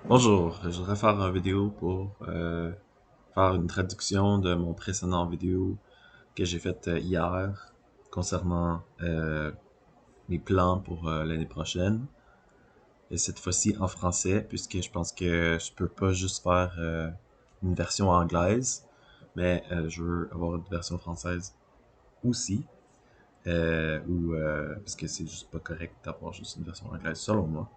Bonjour, je voudrais faire une vidéo pour faire une traduction de mon précédent vidéo que j'ai faite hier concernant mes plans pour l'année prochaine. Et cette fois-ci en français, puisque je pense que je peux pas juste faire une version anglaise, mais je veux avoir une version française aussi. Parce que c'est juste pas correct d'avoir juste une version anglaise selon moi.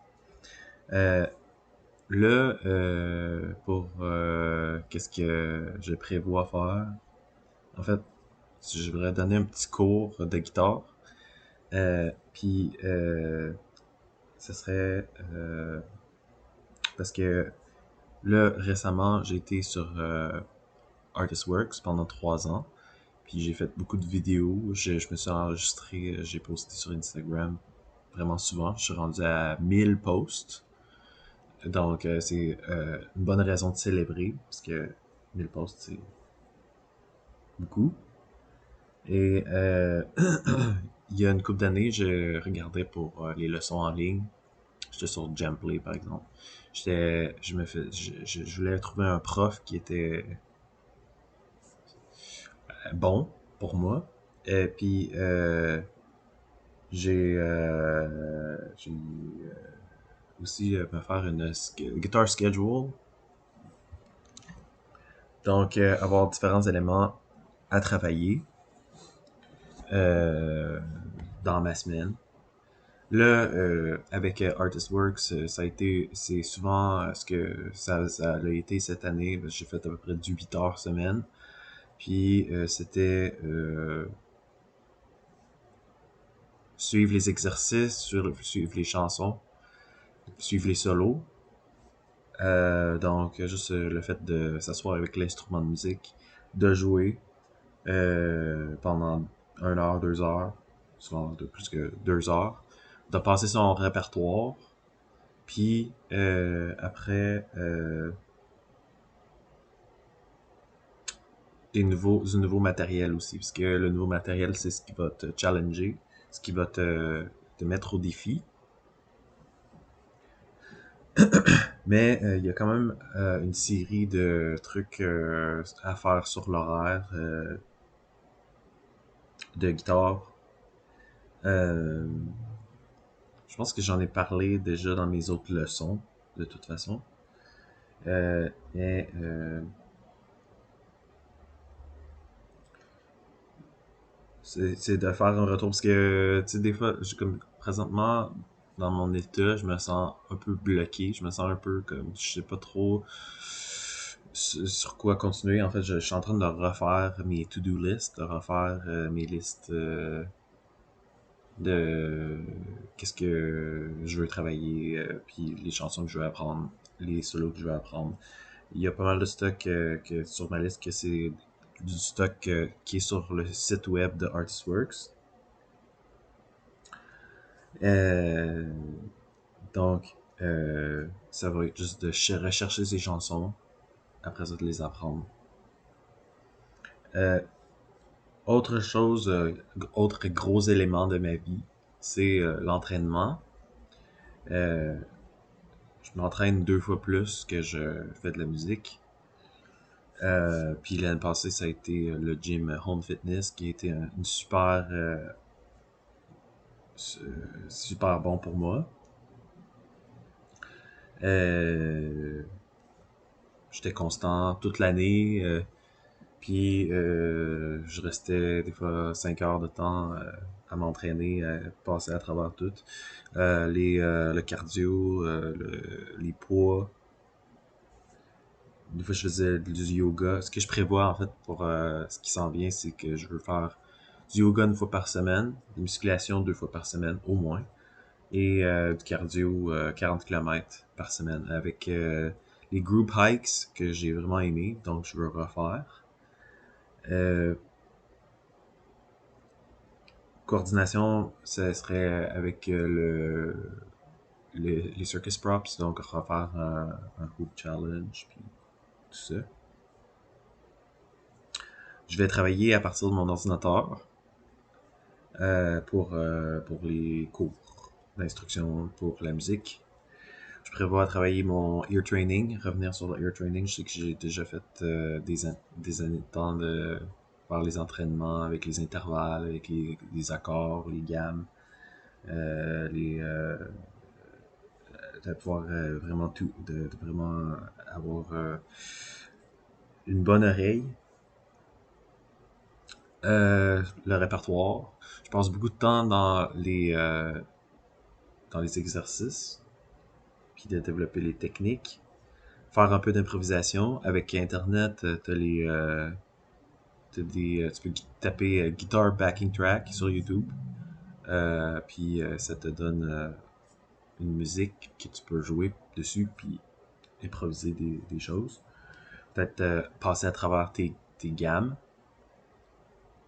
Euh, pour qu'est-ce que je prévois faire, en fait, je voudrais donner un petit cours de guitare. Puis, ce serait parce que là, récemment, j'ai été sur Artistworks pendant 3 ans. Puis j'ai fait beaucoup de vidéos. Je me suis enregistré, j'ai posté sur Instagram vraiment souvent. Je suis rendu à 1000 posts. Donc, c'est une bonne raison de célébrer, parce que 1000 posts, c'est beaucoup. Et il y a une couple d'années, je regardais pour les leçons en ligne. J'étais sur Jamplay, par exemple. Je voulais trouver un prof qui était bon pour moi. Et puis, j'ai aussi me faire une guitar schedule. Donc, avoir différents éléments à travailler euh, dans ma semaine. Là, avec Artistworks, c'est souvent ce que ça a été cette année. J'ai fait à peu près du 8 heures semaine. Puis, c'était suivre les exercices, suivre les chansons, suivre les solos. Donc, juste le fait de s'asseoir avec l'instrument de musique, de jouer pendant 1 heure, 2 heures, souvent de plus que 2 heures, de passer son répertoire. Puis après, du nouveau matériel aussi, parce que le nouveau matériel, c'est ce qui va te challenger, ce qui va te mettre au défi. Mais il y a quand même une série de trucs à faire sur l'horaire de guitare. Euh, je pense que j'en ai parlé déjà dans mes autres leçons, de toute façon. Mais c'est de faire un retour parce que tu sais des fois comme présentement dans mon état je me sens un peu bloqué, je me sens un peu comme je sais pas trop sur quoi continuer. En fait, je suis en train de refaire mes to-do list, de refaire mes listes de qu'est-ce que je veux travailler, puis les chansons que je veux apprendre, les solos que je veux apprendre. Il y a pas mal de stock sur ma liste que c'est du stock qui est sur le site web de Artistworks. Euh, donc, ça va être juste de rechercher ces chansons, après ça de les apprendre. Euh, Autre chose, autre gros élément de ma vie, c'est l'entraînement. Euh, je m'entraîne 2 fois plus que je fais de la musique. Puis l'année passée, ça a été le gym Home Fitness qui a été une super bon pour moi. Euh, J'étais constant toute l'année. Puis je restais des fois 5 heures de temps à m'entraîner, à passer à travers tout. Le cardio, les poids. Des fois je faisais du yoga. Ce que je prévois en fait pour ce qui s'en vient, c'est que je veux faire du yoga 1 fois par semaine, de musculation 2 fois par semaine au moins, et du cardio 40 km par semaine avec les group hikes que j'ai vraiment aimé, donc je veux refaire. Euh, Coordination, ça serait avec les circus props, donc refaire un hoop challenge, puis tout ça. Je vais travailler à partir de mon ordinateur pour les cours d'instruction pour la musique. Je prévois travailler mon ear training, revenir sur le ear training. Je sais que j'ai déjà fait des années de temps de faire les entraînements avec les intervalles, avec les accords, les gammes, les de pouvoir vraiment tout, de vraiment avoir une bonne oreille. Le répertoire. Je passe beaucoup de temps dans les exercices, puis de développer les techniques. Faire un peu d'improvisation. Avec Internet, tu peux taper Guitar Backing Track sur YouTube. Puis ça te donne une musique que tu peux jouer dessus, puis improviser des choses. Peut-être passer à travers tes gammes,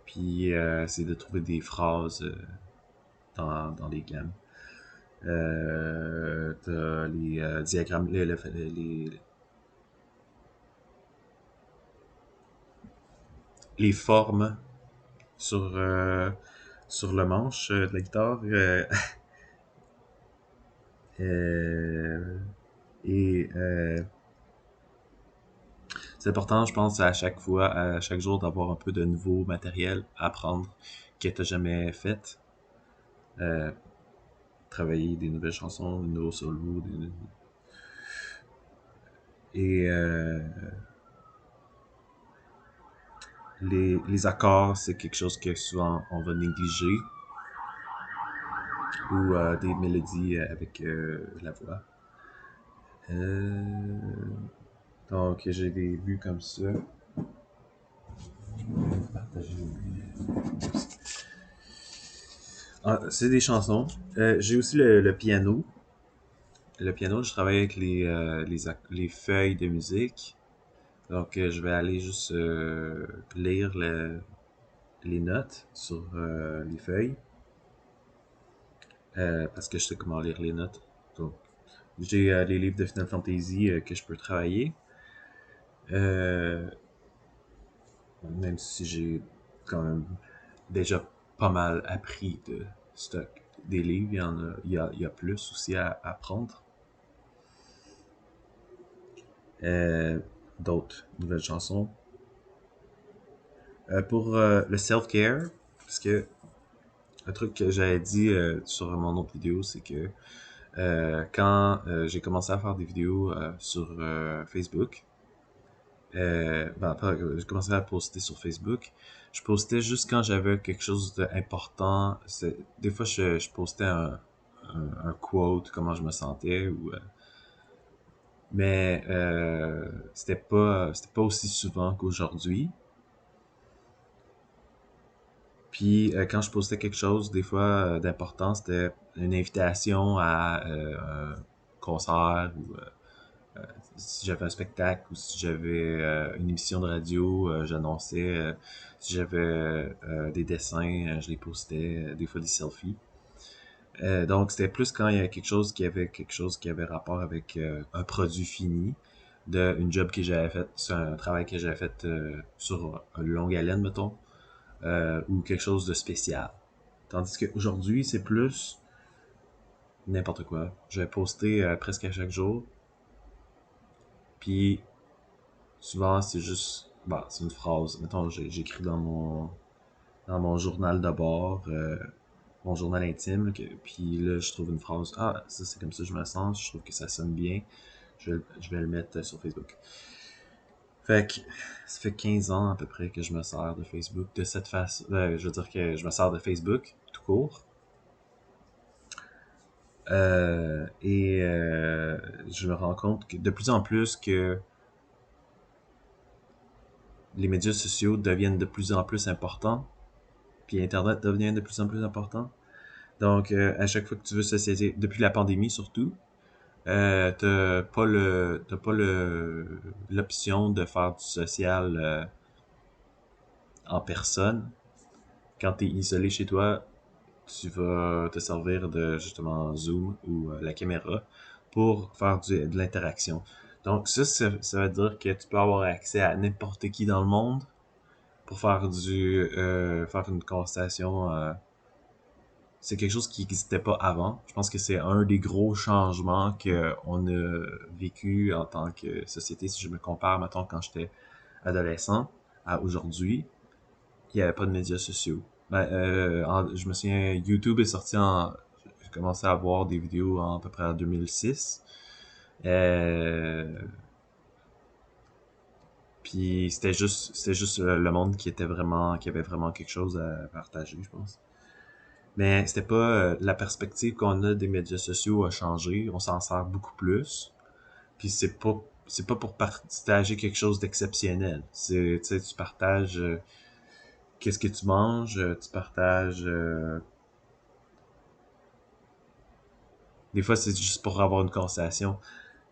puis essayer de trouver des phrases dans les gammes. T'as les diagrammes, les formes sur, sur le manche de la guitare. Euh, et c'est important, je pense, à chaque fois, à chaque jour, d'avoir un peu de nouveau matériel à apprendre que tu n'as jamais fait. Euh, Travailler des nouvelles chansons, des nouveaux solos. Et les accords, c'est quelque chose que souvent on va négliger. Ou des mélodies avec la voix. Euh, donc, j'ai des buts comme ça. Partager les buts. Ah, c'est des chansons. J'ai aussi le piano. Le piano, je travaille avec les feuilles de musique. Donc, je vais aller juste lire les notes sur les feuilles. Parce que je sais comment lire les notes. Donc, j'ai les livres de Final Fantasy que je peux travailler. Euh, Même si j'ai quand même déjà pas mal appris de stock des livres, il y a plus aussi à apprendre. Euh, D'autres nouvelles chansons. Pour le self-care, parce que un truc que j'avais dit sur mon autre vidéo, c'est que quand j'ai commencé à faire des vidéos sur Facebook, j'ai commencé à poster sur Facebook. Je postais juste quand j'avais quelque chose d'important. Des fois, je postais un quote, comment je me sentais, mais c'était pas aussi souvent qu'aujourd'hui. Puis quand je postais quelque chose, des fois d'important, c'était une invitation à un concert ou si j'avais un spectacle ou si j'avais une émission de radio, j'annonçais. Si j'avais des dessins, je les postais, des fois des selfies. Donc c'était plus quand il y avait quelque chose qui avait rapport avec un produit fini, une job que j'avais fait, sur un travail que j'avais fait sur une longue haleine, mettons, ou quelque chose de spécial. Tandis qu'aujourd'hui, c'est plus n'importe quoi. Je vais poster presque à chaque jour, puis souvent, c'est juste, bah, c'est une phrase. Mettons, j'écris dans mon journal de bord, mon journal intime, puis là, je trouve une phrase. Ah, ça, c'est comme ça que je me sens. Je trouve que ça sonne bien. Je vais le mettre sur Facebook. Fait que, ça fait 15 ans à peu près que je me sers de Facebook de cette façon. Je veux dire que je me sers de Facebook, tout court. Je me rends compte que de plus en plus que les médias sociaux deviennent de plus en plus importants, puis Internet devient de plus en plus important. Donc, à chaque fois que tu veux socialiser, depuis la pandémie surtout, t'as pas l'option de faire du social en personne. Quand t'es isolé chez toi, tu vas te servir de justement Zoom ou la caméra pour faire de l'interaction. Donc ça veut dire que tu peux avoir accès à n'importe qui dans le monde pour faire faire une conversation c'est quelque chose qui n'existait pas avant. Je pense que c'est un des gros changements qu'on a vécu en tant que société. Si je me compare, mettons, quand j'étais adolescent à aujourd'hui, il n'y avait pas de médias sociaux. Je me souviens, YouTube est sorti en... J'ai commencé à voir des vidéos en à peu près en 2006. Euh, Puis c'était juste le monde qui avait vraiment quelque chose à partager, je pense. Mais c'était pas la perspective qu'on a des médias sociaux a changé. On s'en sert beaucoup plus. Puis c'est pas pour partager quelque chose d'exceptionnel. C'est tu sais tu partages qu'est-ce que tu manges, tu partages des fois c'est juste pour avoir une conversation.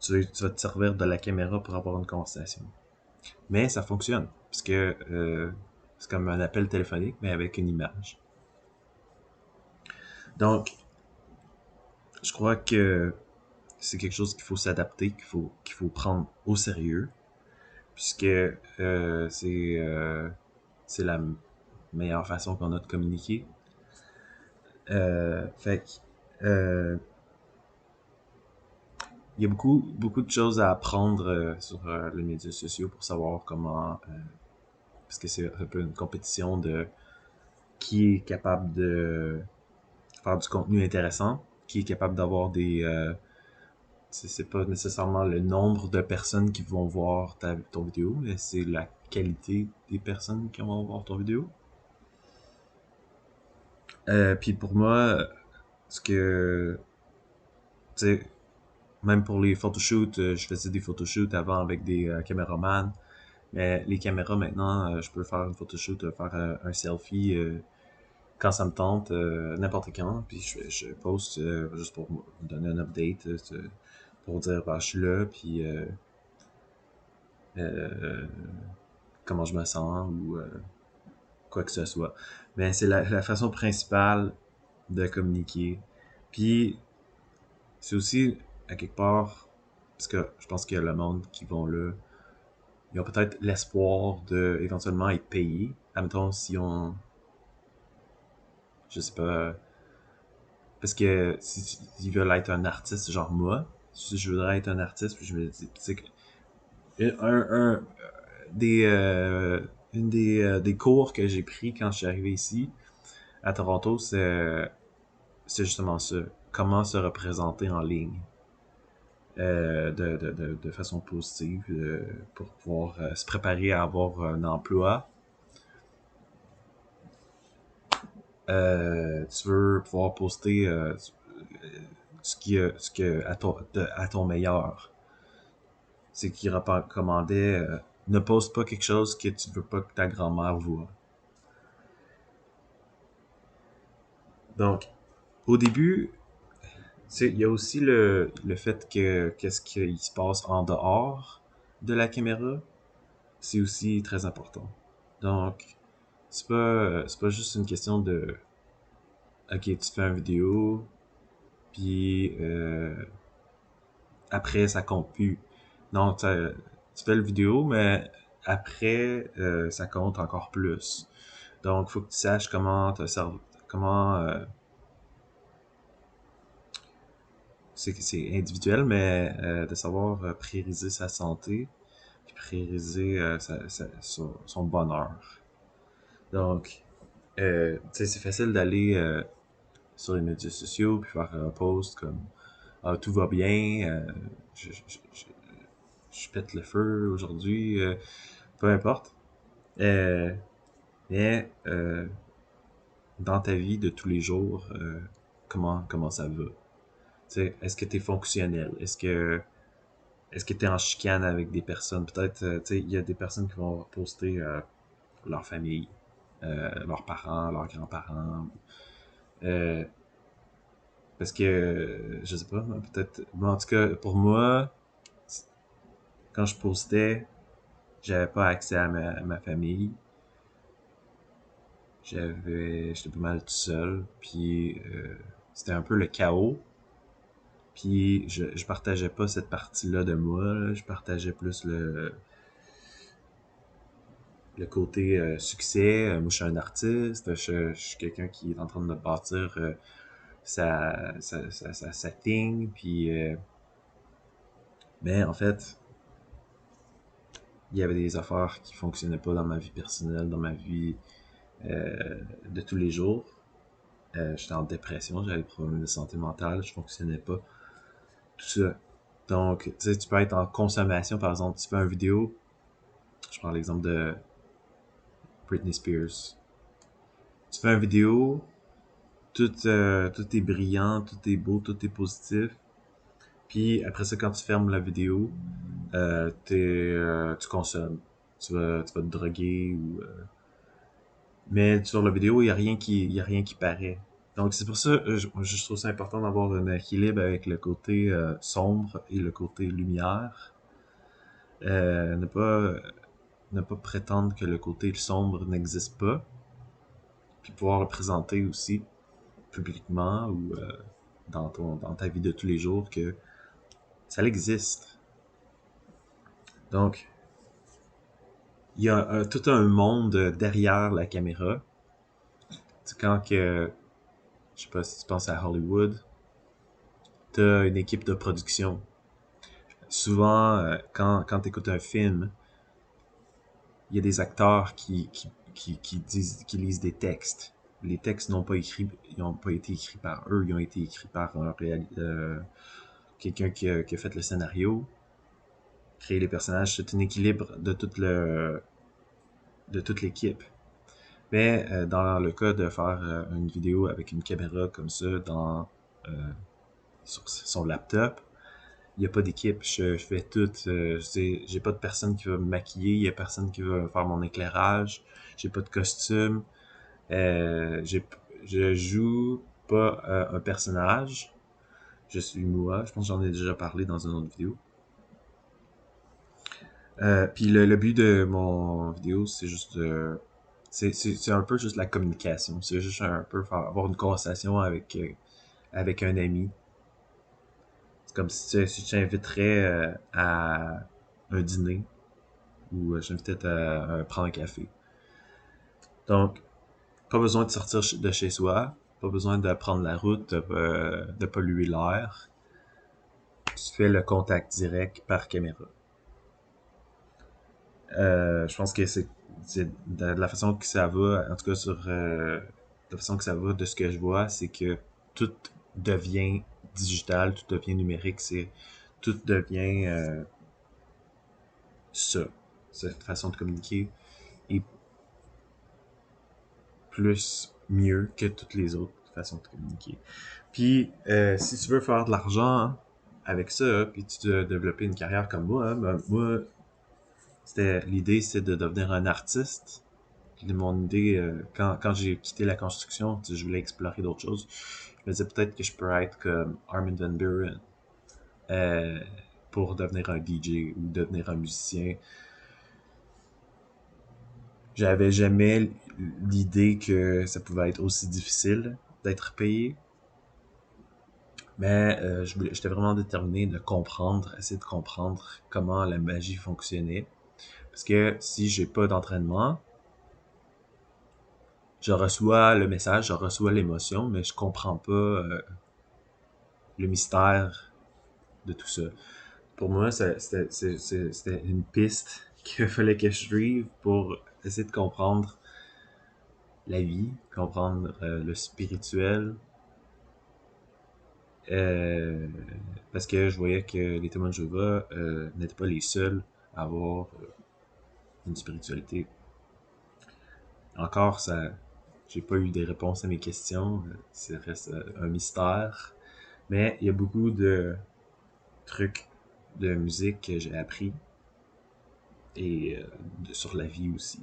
Tu vas te servir de la caméra pour avoir une conversation. Mais ça fonctionne parce que c'est comme un appel téléphonique mais avec une image. Donc je crois que c'est quelque chose qu'il faut s'adapter, qu'il faut prendre au sérieux, puisque c'est la meilleure façon qu'on a de communiquer. Fait que il y a beaucoup de choses à apprendre sur les médias sociaux pour savoir comment, parce que c'est un peu une compétition de qui est capable de faire du contenu intéressant, qui est capable d'avoir des c'est pas nécessairement le nombre de personnes qui vont voir ton vidéo, mais c'est la qualité des personnes qui vont voir ton vidéo. Puis pour moi, ce que, tu sais, même pour les photoshoots, je faisais des photoshoots avant avec des caméramans, mais les caméras maintenant, je peux faire une photoshoot, faire un selfie quand ça me tente, n'importe quand, puis je poste juste pour me donner un update, pour dire bah, je suis là, puis euh, comment je me sens ou quoi que ce soit. Mais c'est la façon principale de communiquer. Puis c'est aussi à quelque part parce que je pense qu'il y a le monde qui vont là, ils ont peut-être l'espoir de éventuellement être payés. Admettons si on, je sais pas, parce que si ils veulent être un artiste genre moi, si je voudrais être un artiste, puis je me dis, tu sais, un des une des cours que j'ai pris quand je suis arrivé ici à Toronto, c'est justement ça. Comment se représenter en ligne de façon positive pour pouvoir se préparer à avoir un emploi. Tu veux pouvoir poster ce que à ton meilleur. C'est qu'il recommandait ne poste pas quelque chose que tu veux pas que ta grand-mère voit. Donc, au début, il y a aussi le fait que qu'est-ce qui se passe en dehors de la caméra, c'est aussi très important. Donc, c'est pas juste une question de ok, tu fais une vidéo, puis après ça compte plus. Non, tu fais le vidéo, mais après ça compte encore plus. Donc, faut que tu saches comment c'est individuel, mais de savoir prioriser sa santé, puis prioriser son bonheur. Donc, tu sais, c'est facile d'aller sur les médias sociaux puis faire un post comme ah, tout va bien, je, je, je, je pète le feu aujourd'hui, peu importe. Euh, mais dans ta vie de tous les jours, comment ça va? T'sais, est-ce que t'es fonctionnel? Est-ce que t'es en chicane avec des personnes? Peut-être, tu sais, il y a des personnes qui vont poster leur famille, leurs parents, leurs grands-parents. Euh, parce que, je sais pas, peut-être... Bon, en tout cas, pour moi, quand je postais, j'avais pas accès à ma famille. J'étais pas mal tout seul. Puis, c'était un peu le chaos. Puis, je partageais pas cette partie-là de moi. Là. Je partageais plus le côté succès. Moi, je suis un artiste. Je suis quelqu'un qui est en train de bâtir ça setting, puis mais en fait, il y avait des affaires qui fonctionnaient pas dans ma vie personnelle, dans ma vie de tous les jours. J'étais en dépression, j'avais des problèmes de santé mentale, je fonctionnais pas, tout ça. Donc, tu sais, tu peux être en consommation, par exemple, tu fais une vidéo, je prends l'exemple de Britney Spears. Tu fais une vidéo, tout est brillant, tout est beau, tout est positif. Puis après ça, quand tu fermes la vidéo, tu consommes. Tu vas te droguer ou. Mais sur la vidéo, il y a rien qui paraît. Donc c'est pour ça, je trouve ça important d'avoir un équilibre avec le côté sombre et le côté lumière. Euh, ne pas ne pas prétendre que le côté sombre n'existe pas, puis pouvoir le présenter aussi publiquement ou dans ta vie de tous les jours que ça existe. Donc, il y a tout un monde derrière la caméra. C'est quand que, je sais pas si tu penses à Hollywood, t'as une équipe de production. Souvent, quand tu écoutes un film, il y a des acteurs qui lisent des textes. Les textes ils n'ont pas été écrits par eux, ils ont été écrits par quelqu'un qui a fait le scénario, créé les personnages. C'est un équilibre de toute l'équipe. Mais dans le cas de faire une vidéo avec une caméra comme ça euh, sur son laptop, il n'y a pas d'équipe. Je fais tout. J'ai pas de personne qui va me maquiller, il y a personne qui va faire mon éclairage, j'ai pas de costume. J'ai je joue pas un personnage. Je suis moi. Je pense que j'en ai déjà parlé dans une autre vidéo. Puis le but de mon vidéo, c'est juste de... C'est un peu juste la communication. C'est juste un peu avoir une conversation avec un ami. C'est comme si je t'inviterais à un dîner ou je t'invitais à prendre un café. Donc, pas besoin de sortir de chez soi, pas besoin de prendre la route, de polluer l'air. Tu fais le contact direct par caméra. Je pense que c'est de la façon que ça va, en tout cas de la façon que ça va de ce que je vois, c'est que tout devient digital, tout devient numérique, tout devient ça, cette façon de communiquer est plus mieux que toutes les autres façons de communiquer. Puis si tu veux faire de l'argent avec ça, puis tu veux développer une carrière comme moi, ben, moi l'idée c'est de devenir un artiste. Mon idée, quand j'ai quitté la construction, je voulais explorer d'autres choses. Je me disais peut-être que je pourrais être comme Armin van Buuren euh, pour devenir un DJ ou devenir un musicien. J'avais jamais l'idée que ça pouvait être aussi difficile d'être payé, mais j'étais vraiment déterminé de comprendre, essayer de comprendre comment la magie fonctionnait. Parce que si j'ai pas d'entraînement, je reçois le message, je reçois l'émotion, mais je comprends pas le mystère de tout ça. Pour moi, c'était une piste qu'il fallait que je suive pour essayer de comprendre la vie, comprendre le spirituel, euh, parce que je voyais que les témoins de Jéhovah n'étaient pas les seuls à avoir une spiritualité. Encore, j'ai pas eu des réponses à mes questions, ça reste un mystère, mais il y a beaucoup de trucs de musique que j'ai appris et sur la vie aussi.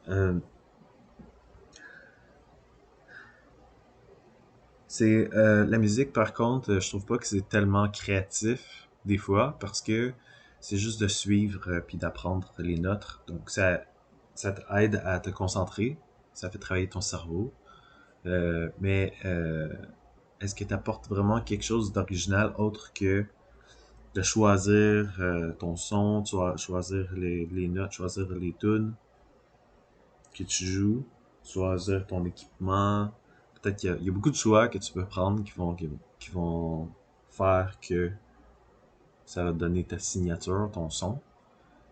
Euh, la musique par contre, je trouve pas que c'est tellement créatif des fois parce que c'est juste de suivre puis d'apprendre les notes. Donc ça t'aide à te concentrer, ça fait travailler ton cerveau. Mais est-ce que t'apportes vraiment quelque chose d'original autre que de choisir ton son, choisir les notes, choisir les tunes que tu joues, choisir ton équipement, peut-être qu'il y a beaucoup de choix que tu peux prendre qui vont faire que ça va te donner ta signature, ton son.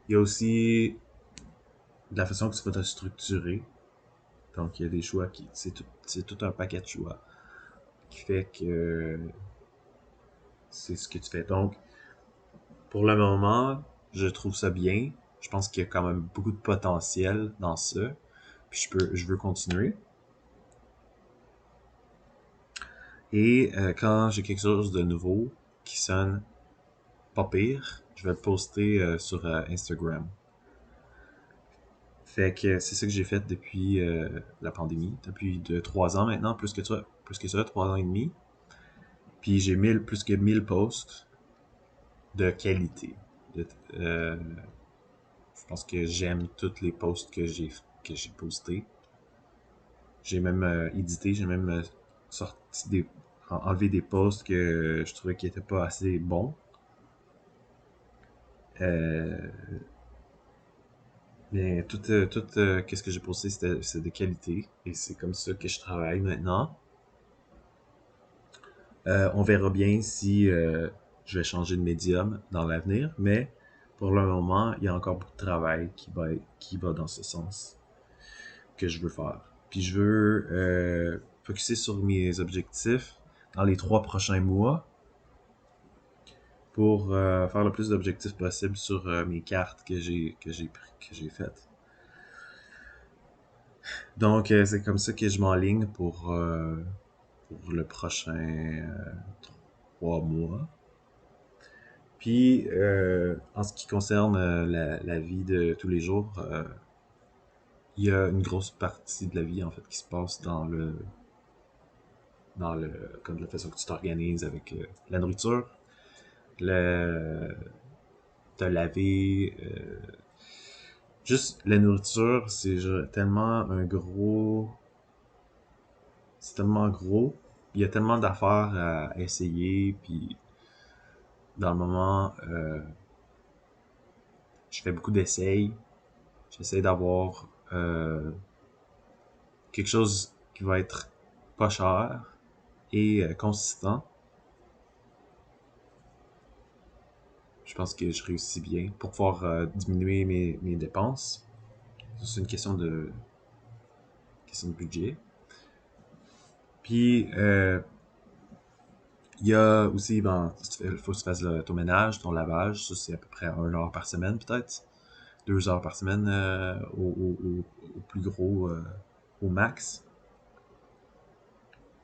Il y a aussi de la façon que tu vas te structurer. Donc, il y a des choix c'est tout un paquet de choix qui fait que c'est ce que tu fais. Donc, pour le moment, je trouve ça bien. Je pense qu'il y a quand même beaucoup de potentiel dans ça. Puis je veux continuer. Et quand j'ai quelque chose de nouveau qui sonne pas pire, je vais le poster sur Instagram. Fait que c'est ça que j'ai fait depuis la pandémie, depuis 3 ans maintenant, plus que ça, 3 ans et demi. Puis j'ai plus que 1000 posts de qualité. De- euh, je pense que j'aime tous les posts que j'ai postés. J'ai même édité, j'ai même sorti enlevé des posts que je trouvais qui étaient pas assez bons. Euh, mais qu'est-ce que j'ai posté, c'est de qualité. Et c'est comme ça que je travaille maintenant. On verra bien si je vais changer de médium dans l'avenir, mais pour le moment, il y a encore beaucoup de travail qui va dans ce sens que je veux faire. Puis je veux focuser sur mes objectifs dans les 3 prochains mois pour faire le plus d'objectifs possible sur mes cartes que j'ai faites. Donc c'est comme ça que je m'enligne pour le prochain 3 mois. Puis, en ce qui concerne la vie de tous les jours, il y a une grosse partie de la vie, en fait, qui se passe comme la façon que tu t'organises avec la nourriture, le, te laver, juste la nourriture, tellement c'est tellement gros, il y a tellement d'affaires à essayer, puis dans le moment, je fais beaucoup d'essais, j'essaie d'avoir quelque chose qui va être pas cher et consistant. Je pense que je réussis bien pour pouvoir diminuer mes dépenses. C'est une question de budget. Puis, il y a aussi, ben, il faut que tu fasses ton ménage, ton lavage. Ça, c'est à peu près 1 heure par semaine, peut-être. 2 heures par semaine au plus gros, au max.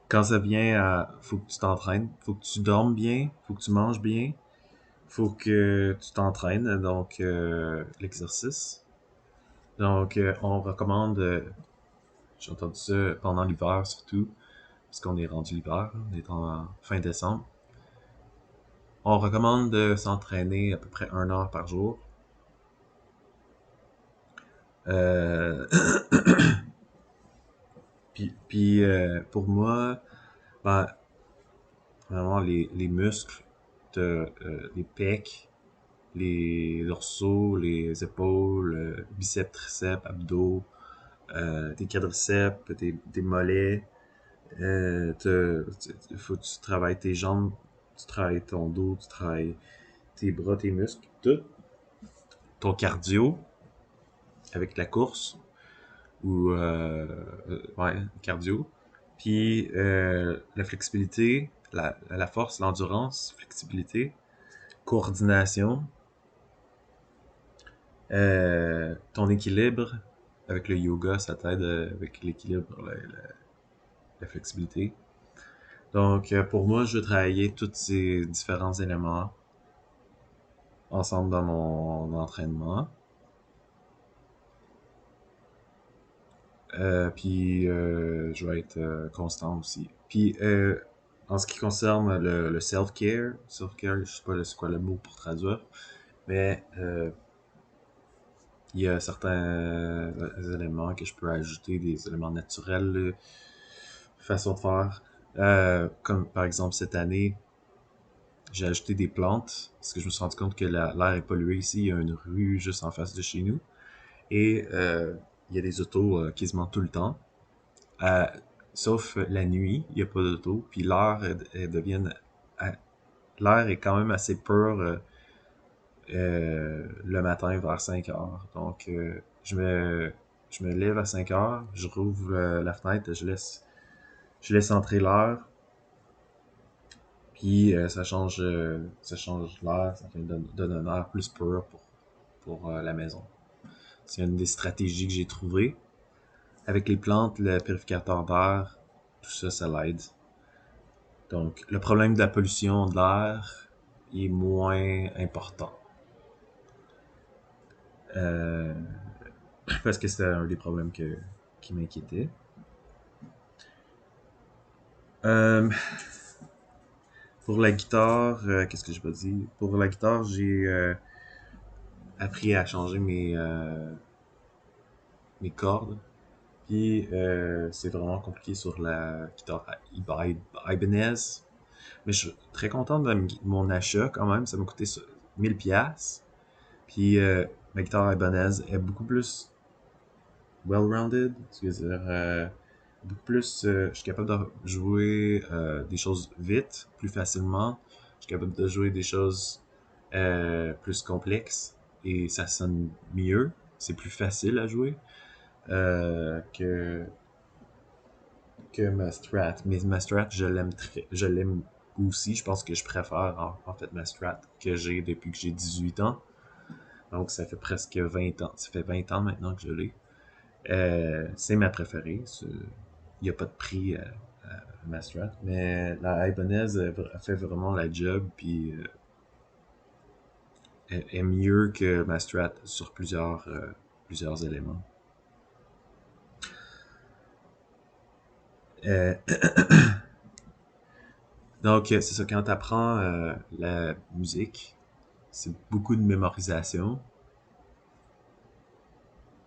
Quand ça vient faut que tu t'entraînes, faut que tu dormes bien, faut que tu manges bien, faut que tu t'entraînes, donc l'exercice. Donc, on recommande, j'ai entendu ça pendant l'hiver surtout, parce qu'on est rendu l'hiver, on est en fin décembre. On recommande de s'entraîner à peu près 1 heure par jour. Euh, puis, pour moi, ben, vraiment les muscles, les pecs, les dorsaux, les épaules, biceps, triceps, abdos, tes quadriceps, tes mollets. Faut que tu travailles tes jambes, tu travailles ton dos, tu travailles tes bras, tes muscles, tout. Ton cardio avec la course ou ouais, cardio. Puis la flexibilité, la force, l'endurance, flexibilité, coordination, ton équilibre avec le yoga, ça t'aide avec l'équilibre, la flexibilité. Donc, pour moi, je veux travailler tous ces différents éléments ensemble dans mon entraînement. Puis, je vais être constant aussi. Puis, en ce qui concerne le self-care, je sais pas c'est quoi le mot pour traduire, mais il y a certains éléments que je peux ajouter, des éléments naturels, façon de faire. Comme par exemple cette année, j'ai ajouté des plantes parce que je me suis rendu compte que l'air est pollué ici. Il y a une rue juste en face de chez nous et il y a des autos quasiment tout le temps. sauf la nuit, il n'y a pas d'auto, puis l'air l'air est quand même assez pur le matin vers 5 heures. Donc, je me lève à 5 heures, je rouvre la fenêtre, je laisse entrer l'air, puis ça change l'air, ça fait donne un air plus pur pour la maison. C'est une des stratégies que j'ai trouvées. Avec les plantes, le purificateur d'air, tout ça, ça l'aide. Donc, le problème de la pollution de l'air est moins important. Euh, parce que c'était un des problèmes qui m'inquiétait. Euh, pour la guitare, qu'est-ce que j'ai pas dit? Pour la guitare, j'ai appris à changer mes cordes. Puis c'est vraiment compliqué sur la guitare Ibanez. Mais je suis très content de mon achat quand même. Ça m'a coûté 1000$. Puis ma guitare Ibanez est beaucoup plus well-rounded. C'est-à-dire beaucoup plus... je suis capable de jouer des choses vite, plus facilement. Je suis capable de jouer des choses plus complexes. Et ça sonne mieux. C'est plus facile à jouer euh, que, que ma Strat. Mais ma Strat, je l'aime aussi. Je pense que je préfère en fait ma Strat que j'ai depuis que j'ai 18 ans. Donc ça fait presque 20 ans. Ça fait 20 ans maintenant que je l'ai. C'est ma préférée. Il n'y a pas de prix à ma Strat. Mais la Ibanez a fait vraiment la job. Puis est mieux que ma Strat sur plusieurs éléments. Euh, donc, c'est ça, quand tu apprends la musique, c'est beaucoup de mémorisation.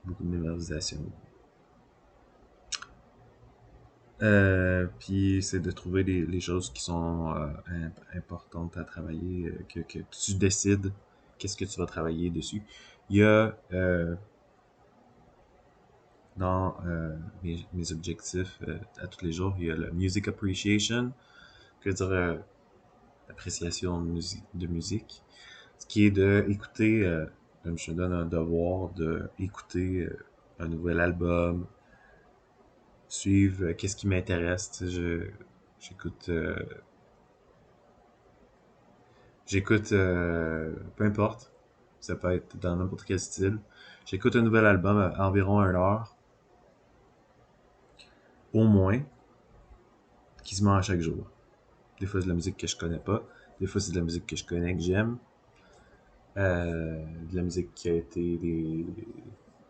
Beaucoup de mémorisation. Puis c'est de trouver les choses qui sont importantes à travailler, que tu décides qu'est-ce que tu vas travailler dessus. Il y a dans mes objectifs à tous les jours, il y a le music appreciation, que dire appréciation de musique, ce qui est de écouter, je me donne un devoir de écouter un nouvel album, suivre qu'est-ce qui m'intéresse. J'écoute j'écoute peu importe, ça peut être dans n'importe quel style. J'écoute un nouvel album à environ 1 heure, au moins, quasiment à chaque jour. Des fois c'est de la musique que je connais pas, des fois c'est de la musique que je connais, que j'aime, de la musique qui a été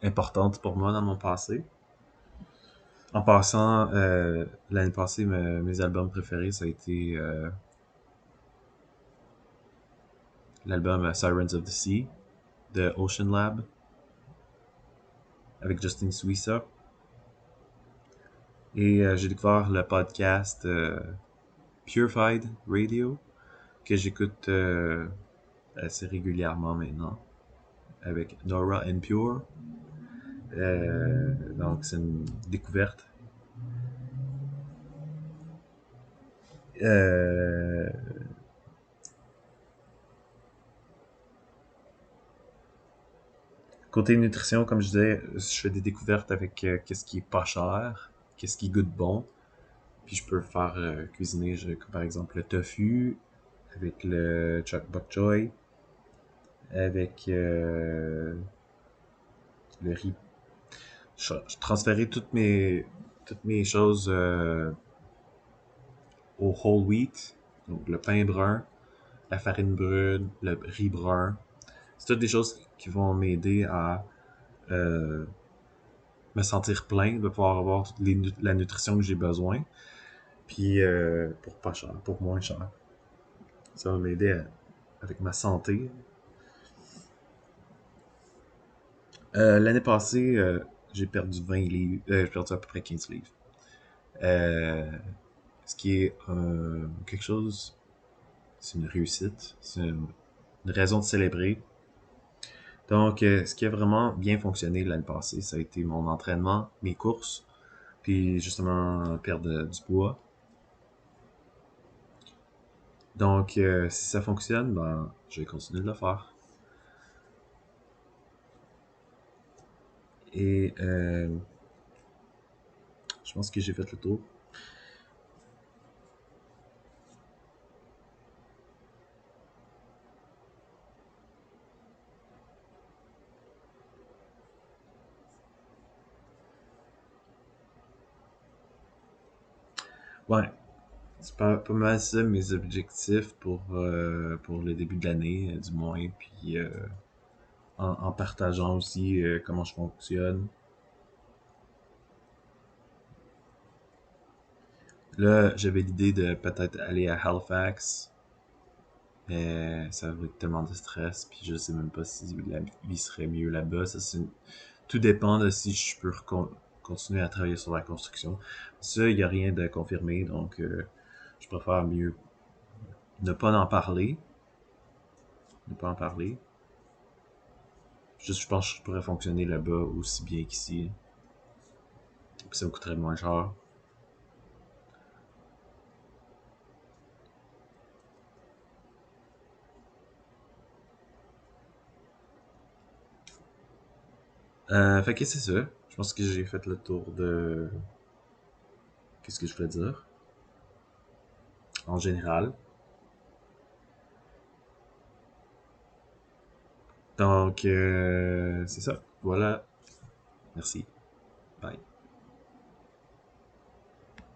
importante pour moi dans mon passé. En passant, l'année passée, mes albums préférés, ça a été l'album Sirens of the Sea de Ocean Lab avec Justin Suissa. Et j'ai découvert le podcast Purified Radio que j'écoute assez régulièrement maintenant avec Nora and Pure. Donc c'est une découverte. Euh, Côté nutrition, comme je disais, je fais des découvertes avec qu'est-ce qui est pas cher, qu'est-ce qui goûte bon. Puis je peux faire cuisiner, par exemple, le tofu avec le chok bok choy, avec le riz. Je transférais toutes mes choses au whole wheat, donc le pain brun, la farine brune, le riz brun. C'est toutes des choses qui vont m'aider à euh, me sentir plein, de pouvoir avoir la nutrition que j'ai besoin, puis pour pas cher, pour moins cher. Ça va m'aider avec ma santé. L'année passée, j'ai perdu 20 livres, j'ai perdu à peu près 15 livres. Euh, Ce qui est quelque chose, c'est une réussite, c'est une raison de célébrer. Donc, ce qui a vraiment bien fonctionné l'année passée, ça a été mon entraînement, mes courses. puis justement perdre du poids. Donc, si ça fonctionne, ben, je vais continuer de le faire. Et je pense que j'ai fait le tour. Ouais, c'est pas mal ça mes objectifs pour le début de l'année, du moins. Puis en partageant aussi comment je fonctionne. Là, j'avais l'idée de peut-être aller à Halifax, mais ça va être tellement de stress, puis je sais même pas si la vie serait mieux là-bas. Tout dépend de si je peux continuer à travailler sur la construction. Ça, il n'y a rien de confirmé, donc je préfère mieux ne pas en parler. Ne pas en parler. Juste, je pense que je pourrais fonctionner là-bas aussi bien qu'ici. Puis ça me coûterait moins cher. Fait que c'est ça. Je pense que j'ai fait le tour de... Qu'est-ce que je voulais dire? En général. Donc, c'est ça. Voilà. Merci. Bye.